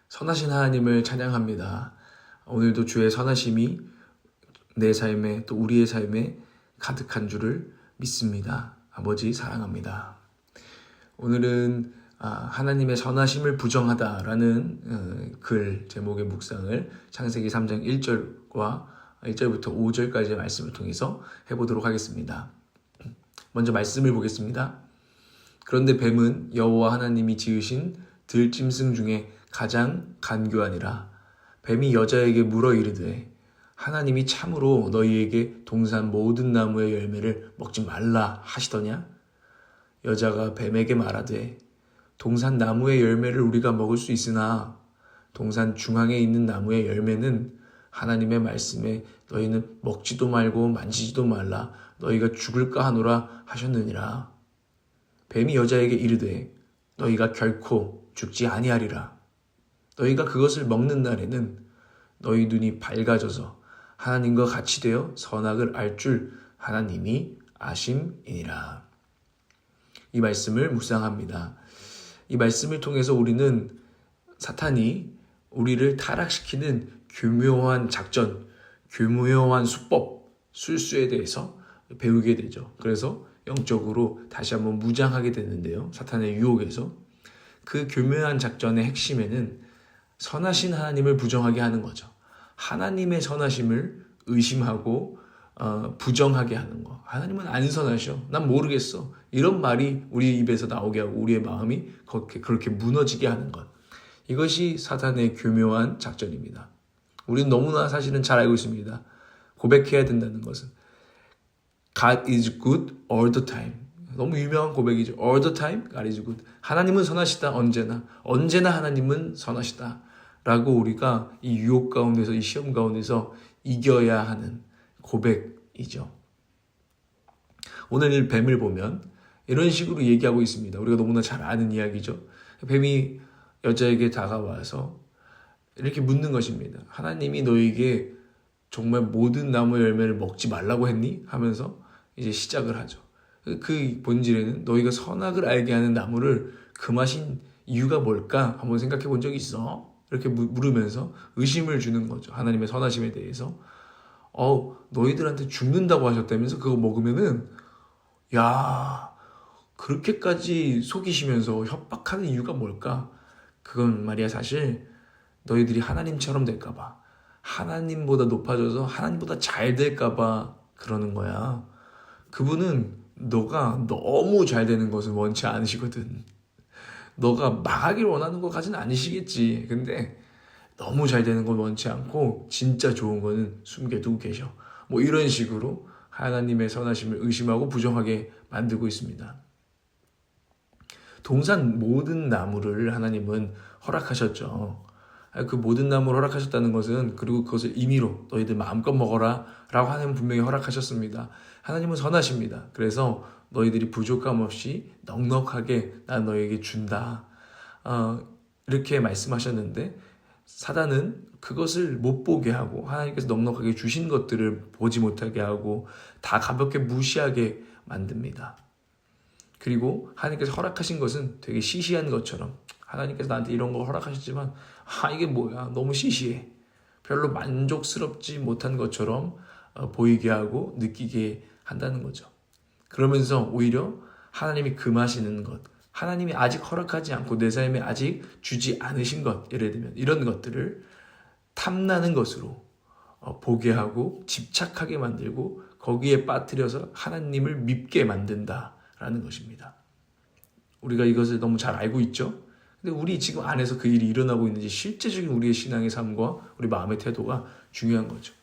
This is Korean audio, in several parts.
선하신 하나님을 찬양합니다. 오늘도 주의 선하심이 내 삶에 또 우리의 삶에 가득한 줄을 믿습니다. 아버지 사랑합니다. 오늘은 하나님의 선하심을 부정하다라는 글 제목의 묵상을 창세기 3장 1절과 1절부터 5절까지의 말씀을 통해서 해보도록 하겠습니다. 먼저 말씀을 보겠습니다. 그런데 뱀은 여호와 하나님이 지으신 들짐승 중에 가장 간교하니라. 뱀이 여자에게 물어 이르되 하나님이 참으로 너희에게 동산 모든 나무의 열매를 먹지 말라 하시더냐? 여자가 뱀에게 말하되 동산 나무의 열매를 우리가 먹을 수 있으나 동산 중앙에 있는 나무의 열매는 하나님의 말씀에 너희는 먹지도 말고 만지지도 말라 너희가 죽을까 하노라 하셨느니라. 뱀이 여자에게 이르되 너희가 결코 죽지 아니하리라. 너희가 그것을 먹는 날에는 너희 눈이 밝아져서 하나님과 같이 되어 선악을 알 줄 하나님이 아심이니라. 이 말씀을 묵상합니다. 이 말씀을 통해서 우리는 사탄이 우리를 타락시키는 교묘한 작전, 교묘한 수법, 술수에 대해서 배우게 되죠. 그래서 영적으로 다시 한번 무장하게 되는데요. 사탄의 유혹에서. 그 교묘한 작전의 핵심에는 선하신 하나님을 부정하게 하는 거죠. 하나님의 선하심을 의심하고 부정하게 하는 거. 하나님은 안 선하셔. 난 모르겠어. 이런 말이 우리 입에서 나오게 하고 우리의 마음이 그렇게 무너지게 하는 것. 이것이 사탄의 교묘한 작전입니다. 우리는 너무나 사실은 잘 알고 있습니다. 고백해야 된다는 것은 God is good all the time. 너무 유명한 고백이죠. All the time, God is good. 하나님은 선하시다, 언제나. 언제나 하나님은 선하시다. 라고 우리가 이 유혹 가운데서, 이 시험 가운데서 이겨야 하는 고백이죠. 오늘 뱀을 보면 이런 식으로 얘기하고 있습니다. 우리가 너무나 잘 아는 이야기죠. 뱀이 여자에게 다가와서 이렇게 묻는 것입니다. 하나님이 너에게 정말 모든 나무의 열매를 먹지 말라고 했니? 하면서 이제 시작을 하죠. 그 본질에는 너희가 선악을 알게 하는 나무를 금하신 이유가 뭘까? 한번 생각해 본 적이 있어? 이렇게 물으면서 의심을 주는 거죠. 하나님의 선하심에 대해서. 너희들한테 죽는다고 하셨다면서 그거 먹으면은 야, 그렇게까지 속이시면서 협박하는 이유가 뭘까? 그건 말이야 사실 너희들이 하나님처럼 될까 봐. 하나님보다 높아져서 하나님보다 잘 될까 봐 그러는 거야. 그분은 너가 너무 잘 되는 것을 원치 않으시거든. 너가 망하길 원하는 것까지는 아니시겠지. 근데 너무 잘 되는 건 원치 않고 진짜 좋은 거는 숨겨두고 계셔. 뭐 이런 식으로 하나님의 선하심을 의심하고 부정하게 만들고 있습니다. 동산 모든 나무를 하나님은 허락하셨죠. 그 모든 나무를 허락하셨다는 것은 그리고 그것을 임의로 너희들 마음껏 먹어라 라고 하나님은 분명히 허락하셨습니다. 하나님은 선하십니다. 그래서 너희들이 부족함 없이 넉넉하게 난 너에게 준다. 이렇게 말씀하셨는데 사단은 그것을 못 보게 하고 하나님께서 넉넉하게 주신 것들을 보지 못하게 하고 다 가볍게 무시하게 만듭니다. 그리고 하나님께서 허락하신 것은 되게 시시한 것처럼 하나님께서 나한테 이런 거 허락하셨지만 이게 뭐야 너무 시시해 별로 만족스럽지 못한 것처럼 보이게 하고 느끼게 한다는 거죠. 그러면서 오히려 하나님이 금하시는 것, 하나님이 아직 허락하지 않고 내 삶에 아직 주지 않으신 것, 예를 들면 이런 것들을 탐나는 것으로 보게 하고 집착하게 만들고 거기에 빠뜨려서 하나님을 밉게 만든다라는 것입니다. 우리가 이것을 너무 잘 알고 있죠? 근데 우리 지금 안에서 그 일이 일어나고 있는지 실제적인 우리의 신앙의 삶과 우리 마음의 태도가 중요한 거죠.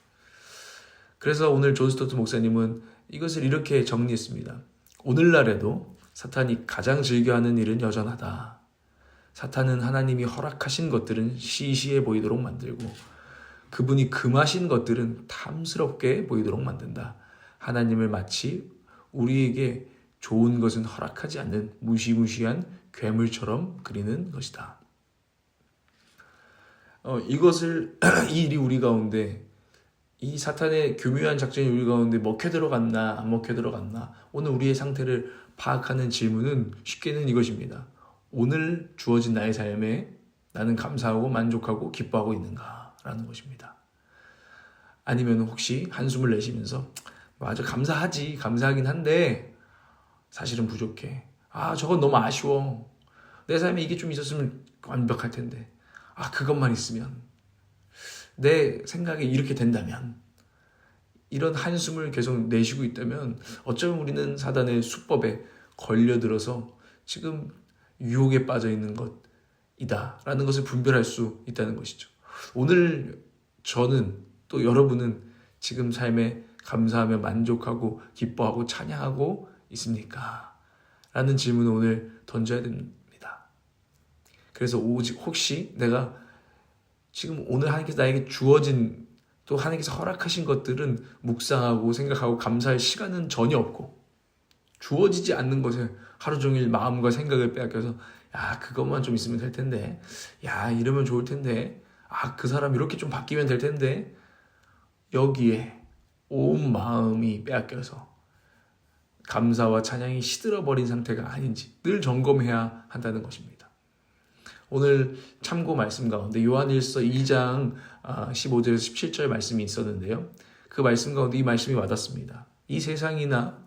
그래서 오늘 존 스토트 목사님은 이것을 이렇게 정리했습니다. 오늘날에도 사탄이 가장 즐겨하는 일은 여전하다. 사탄은 하나님이 허락하신 것들은 시시해 보이도록 만들고 그분이 금하신 것들은 탐스럽게 보이도록 만든다. 하나님을 마치 우리에게 좋은 것은 허락하지 않는 무시무시한 괴물처럼 그리는 것이다. 이 일이 우리 가운데 이 사탄의 교묘한 작전이 우리 가운데 먹혀 들어갔나 안 먹혀 들어갔나, 오늘 우리의 상태를 파악하는 질문은 쉽게는 이것입니다. 오늘 주어진 나의 삶에 나는 감사하고 만족하고 기뻐하고 있는가 라는 것입니다. 아니면 혹시 한숨을 내쉬면서 맞아, 감사하긴 한데 사실은 부족해, 저건 너무 아쉬워, 내 삶에 이게 좀 있었으면 완벽할 텐데, 그것만 있으면, 내 생각에 이렇게 된다면, 이런 한숨을 계속 내쉬고 있다면 어쩌면 우리는 사단의 수법에 걸려들어서 지금 유혹에 빠져 있는 것이다 라는 것을 분별할 수 있다는 것이죠. 오늘 저는, 또 여러분은 지금 삶에 감사하며 만족하고 기뻐하고 찬양하고 있습니까? 라는 질문을 오늘 던져야 됩니다. 그래서 오직 혹시 내가 지금 오늘 하나님께서 나에게 주어진, 또 하나님께서 허락하신 것들은 묵상하고 생각하고 감사할 시간은 전혀 없고, 주어지지 않는 것에 하루 종일 마음과 생각을 빼앗겨서 그것만 좀 있으면 될 텐데, 이러면 좋을 텐데, 그 사람 이렇게 좀 바뀌면 될 텐데, 여기에 온 마음이 빼앗겨서 감사와 찬양이 시들어버린 상태가 아닌지 늘 점검해야 한다는 것입니다. 오늘 참고 말씀 가운데 요한일서 2장 15절에서 17절 말씀이 있었는데요. 그 말씀 가운데 이 말씀이 와닿습니다. 이 세상이나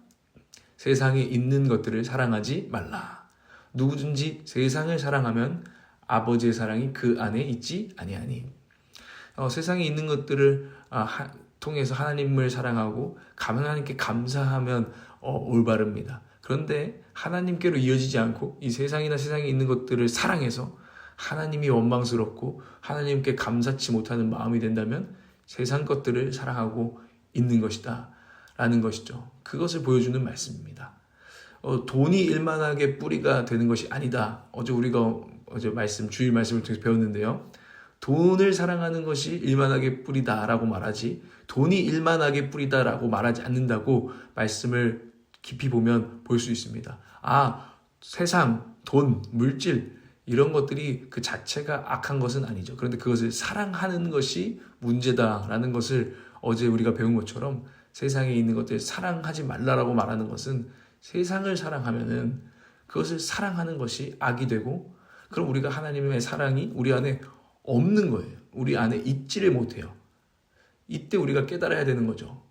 세상에 있는 것들을 사랑하지 말라. 누구든지 세상을 사랑하면 아버지의 사랑이 그 안에 있지 아니하니. 세상에 있는 것들을 통해서 하나님을 사랑하고 하나님께 감사하면 올바릅니다. 그런데 하나님께로 이어지지 않고 이 세상이나 세상에 있는 것들을 사랑해서 하나님이 원망스럽고 하나님께 감사치 못하는 마음이 된다면 세상 것들을 사랑하고 있는 것이다 라는 것이죠. 그것을 보여주는 말씀입니다. 돈이 일만하게 뿌리가 되는 것이 아니다. 우리가 주일 말씀을 통해서 배웠는데요. 돈을 사랑하는 것이 일만하게 뿌리다라고 말하지, 돈이 일만하게 뿌리다라고 말하지 않는다고 말씀을 깊이 보면 볼 수 있습니다. 세상, 돈, 물질 이런 것들이 그 자체가 악한 것은 아니죠. 그런데 그것을 사랑하는 것이 문제다라는 것을 어제 우리가 배운 것처럼, 세상에 있는 것들 사랑하지 말라라고 말하는 것은 세상을 사랑하면은 그것을 사랑하는 것이 악이 되고, 그럼 우리가 하나님의 사랑이 우리 안에 없는 거예요. 우리 안에 있지를 못해요. 이때 우리가 깨달아야 되는 거죠.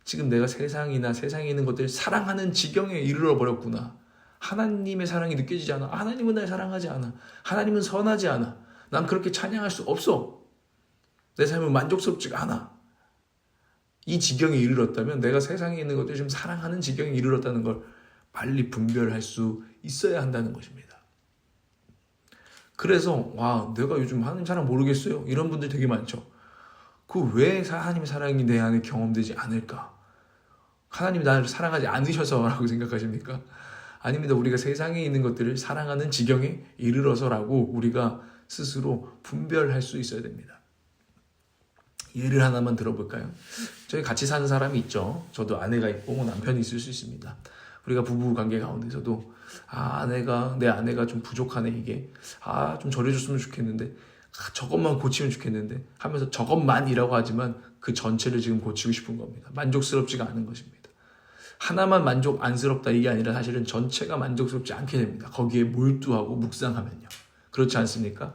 지금 내가 세상이나 세상에 있는 것들을 사랑하는 지경에 이르러 버렸구나. 하나님의 사랑이 느껴지지 않아. 하나님은 날 사랑하지 않아. 하나님은 선하지 않아. 난 그렇게 찬양할 수 없어. 내 삶은 만족스럽지가 않아. 이 지경에 이르렀다면 내가 세상에 있는 것들을 좀 사랑하는 지경에 이르렀다는 걸 빨리 분별할 수 있어야 한다는 것입니다. 그래서 내가 요즘 하나님 사랑 모르겠어요, 이런 분들 되게 많죠. 왜 하나님의 사랑이 내 안에 경험되지 않을까? 하나님이 나를 사랑하지 않으셔서라고 생각하십니까? 아닙니다. 우리가 세상에 있는 것들을 사랑하는 지경에 이르러서라고 우리가 스스로 분별할 수 있어야 됩니다. 예를 하나만 들어볼까요? 저희 같이 사는 사람이 있죠. 저도 아내가 있고 남편이 있을 수 있습니다. 우리가 부부 관계 가운데서도 내 아내가 좀 부족하네, 이게 좀 저래줬으면 좋겠는데, 저것만 고치면 좋겠는데 하면서 저것만이라고 하지만 그 전체를 지금 고치고 싶은 겁니다. 만족스럽지가 않은 것입니다. 하나만 만족 안스럽다 이게 아니라 사실은 전체가 만족스럽지 않게 됩니다. 거기에 몰두하고 묵상하면요. 그렇지 않습니까?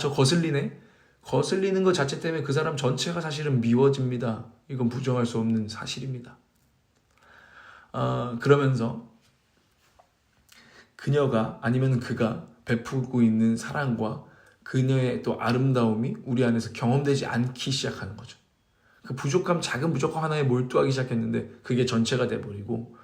저 거슬리네. 거슬리는 것 자체 때문에 그 사람 전체가 사실은 미워집니다. 이건 부정할 수 없는 사실입니다. 그러면서 그녀가 아니면 그가 베풀고 있는 사랑과 그녀의 또 아름다움이 우리 안에서 경험되지 않기 시작하는 거죠. 그 부족함, 작은 부족함 하나에 몰두하기 시작했는데 그게 전체가 돼버리고,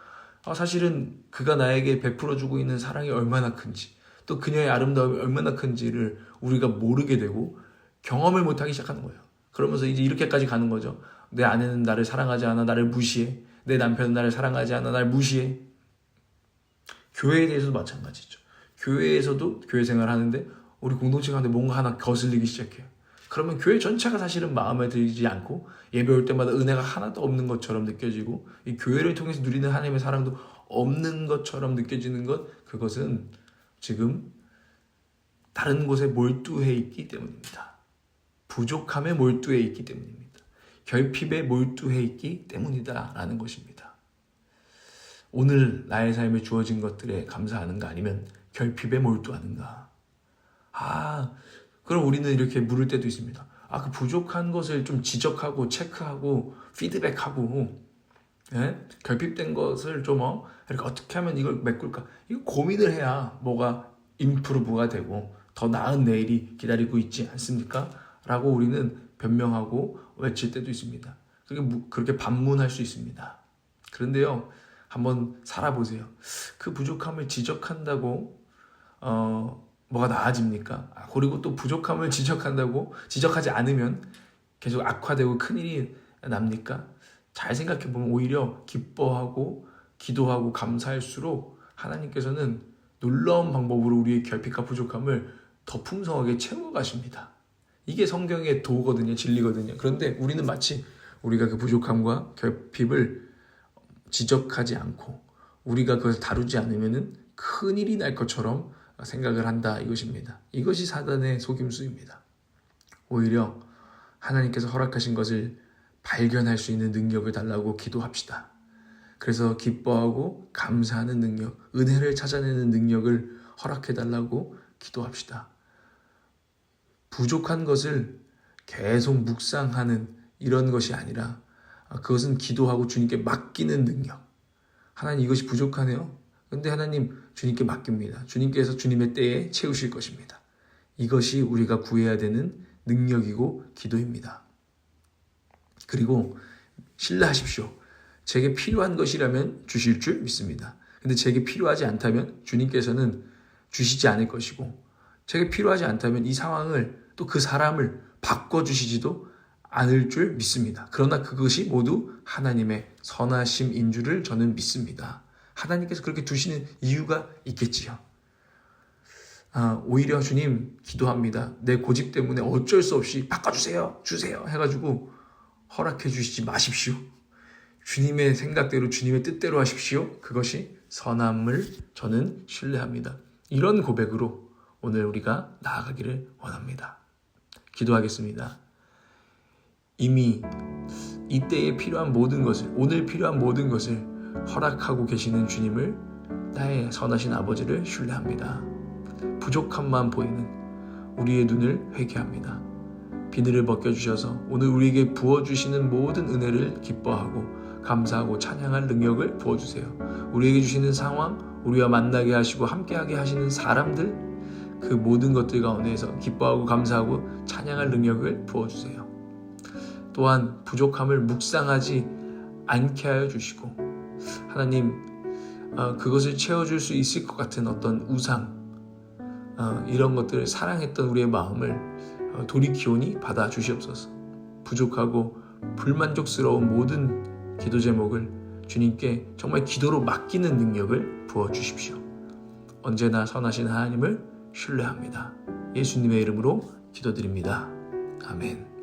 사실은 그가 나에게 베풀어주고 있는 사랑이 얼마나 큰지, 또 그녀의 아름다움이 얼마나 큰지를 우리가 모르게 되고 경험을 못하기 시작하는 거예요. 그러면서 이제 이렇게까지 가는 거죠. 내 아내는 나를 사랑하지 않아, 나를 무시해. 내 남편은 나를 사랑하지 않아, 나를 무시해. 교회에 대해서도 마찬가지죠. 교회에서도 교회 생활을 하는데 우리 공동체 가운데 뭔가 하나 거슬리기 시작해요. 그러면 교회 전체가 사실은 마음에 들지 않고 예배 올 때마다 은혜가 하나도 없는 것처럼 느껴지고, 이 교회를 통해서 누리는 하나님의 사랑도 없는 것처럼 느껴지는 것, 그것은 지금 다른 곳에 몰두해 있기 때문입니다. 부족함에 몰두해 있기 때문입니다. 결핍에 몰두해 있기 때문이다 라는 것입니다. 오늘 나의 삶에 주어진 것들에 감사하는가 아니면 결핍에 몰두하는가. 그럼 우리는 이렇게 물을 때도 있습니다. 그 부족한 것을 좀 지적하고 체크하고 피드백하고, 결핍된 것을 좀 이렇게 어떻게 하면 이걸 메꿀까, 이거 고민을 해야 뭐가 임프루브가 되고 더 나은 내일이 기다리고 있지 않습니까? 라고 우리는 변명하고 외칠 때도 있습니다. 그렇게 반문할 수 있습니다. 그런데요, 한번 살아보세요. 그 부족함을 지적한다고 뭐가 나아집니까? 그리고 또 부족함을 지적하지 않으면 계속 악화되고 큰일이 납니까? 잘 생각해보면 오히려 기뻐하고 기도하고 감사할수록 하나님께서는 놀라운 방법으로 우리의 결핍과 부족함을 더 풍성하게 채워가십니다. 이게 성경의 도거든요, 진리거든요. 그런데 우리는 마치 우리가 그 부족함과 결핍을 지적하지 않고 우리가 그것을 다루지 않으면 큰일이 날 것처럼 생각을 한다, 이것입니다. 이것이 사단의 속임수입니다. 오히려 하나님께서 허락하신 것을 발견할 수 있는 능력을 달라고 기도합시다. 그래서 기뻐하고 감사하는 능력, 은혜를 찾아내는 능력을 허락해달라고 기도합시다. 부족한 것을 계속 묵상하는 이런 것이 아니라 그것은 기도하고 주님께 맡기는 능력. 하나님, 이것이 부족하네요. 근데 하나님, 주님께 맡깁니다. 주님께서 주님의 때에 채우실 것입니다. 이것이 우리가 구해야 되는 능력이고 기도입니다. 그리고 신뢰하십시오. 제게 필요한 것이라면 주실 줄 믿습니다. 근데 제게 필요하지 않다면 주님께서는 주시지 않을 것이고, 제게 필요하지 않다면 이 상황을 또 그 사람을 바꿔주시지도 않을 줄 믿습니다. 그러나 그것이 모두 하나님의 선하심인 줄을 저는 믿습니다. 하나님께서 그렇게 두시는 이유가 있겠지요. 오히려 주님, 기도합니다. 내 고집 때문에 어쩔 수 없이 바꿔주세요, 주세요 해가지고 허락해 주시지 마십시오. 주님의 생각대로, 주님의 뜻대로 하십시오. 그것이 선함을 저는 신뢰합니다. 이런 고백으로 오늘 우리가 나아가기를 원합니다. 기도하겠습니다. 이미 이때에 필요한 모든 것을, 오늘 필요한 모든 것을 허락하고 계시는 주님을, 나의 선하신 아버지를 신뢰합니다. 부족함만 보이는 우리의 눈을 회개합니다. 비늘을 벗겨주셔서 오늘 우리에게 부어주시는 모든 은혜를 기뻐하고 감사하고 찬양할 능력을 부어주세요. 우리에게 주시는 상황, 우리와 만나게 하시고 함께하게 하시는 사람들, 그 모든 것들 가운데에서 기뻐하고 감사하고 찬양할 능력을 부어주세요. 또한 부족함을 묵상하지 않게 하여 주시고, 하나님, 그것을 채워줄 수 있을 것 같은 어떤 우상, 이런 것들을 사랑했던 우리의 마음을 돌이키오니 받아 주시옵소서. 부족하고 불만족스러운 모든 기도 제목을 주님께 정말 기도로 맡기는 능력을 부어주십시오. 언제나 선하신 하나님을 신뢰합니다. 예수님의 이름으로 기도드립니다. 아멘.